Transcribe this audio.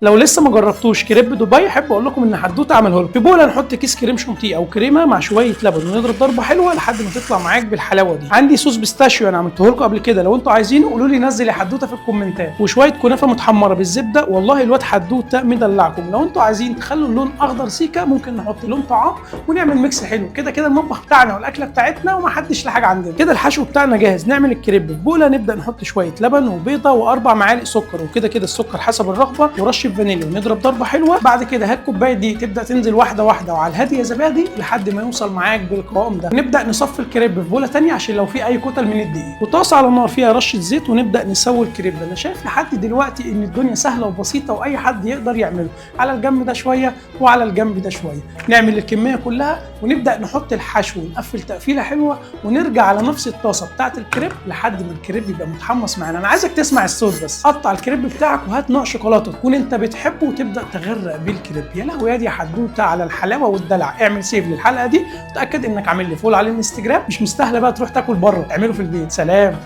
لو لسه ما جربتوش كريب دبي، احب اقول لكم ان حدوته عمله لكم. في بوله نحط كيس كريم شانتيه او كريمه مع شويه لبن ونضرب ضربه حلوه لحد ما تطلع معاك بالحلاوه دي. عندي صوص بيستاشيو انا عملته لكم قبل كده، لو انتوا عايزين قولوا لي نزل يا حدوته في الكومنتات. وشويه كنافه متحمره بالزبده، والله الواد حدوته مدلعكم. لو انتوا عايزين تخلوا اللون اخضر سيكا ممكن نحط لون طعام ونعمل ميكس حلو. كده كده المطبخ بتاعنا والاكله بتاعتنا ومحدش له حاجه عندنا. كده الحشو بتاعنا جاهز. نعمل الكريب في بوله، نبدا نحط شويه لبن وبيضه واربع معالق سكر، وكده كده السكر حسب الرغبه، ورشه فانيليا، ونضرب ضربه حلوه. بعد كده هات كوبايه دي تبدا تنزل واحده واحده وعلى الهادي يا زبادي لحد ما يوصل معاك بالقوام ده. نبدا نصفي الكريب في بوله ثانيه عشان لو في اي كتل من الدقيق، وطاسه على النار فيها رشه زيت، ونبدا نسوي الكريب. انا شايف لحد دلوقتي ان الدنيا سهله وبسيطه واي حد يقدر يعمله. على الجنب ده شويه وعلى الجنب ده شويه، نعمل الكميه كلها ونبدا نحط الحشو ونقفل تقفيله حلوه، ونرجع على نفس الطاسه بتاعه الكريب لحد ما الكريب يبقى متحمص معانا. انا عايزك تسمع الصوت بس. قطع الكريب بتاعك وهات نوع شوكولاته تكون انت بتحبه وتبدا تغرق بيه الكريب. يا لهوي يا دي حدوته على الحلاوه والدلع. اعمل سيف للحلقه دي وتاكد انك عامل لي فولو على الانستجرام. مش مستاهله بقى تروح تاكل بره، اعمله في البيت. سلام.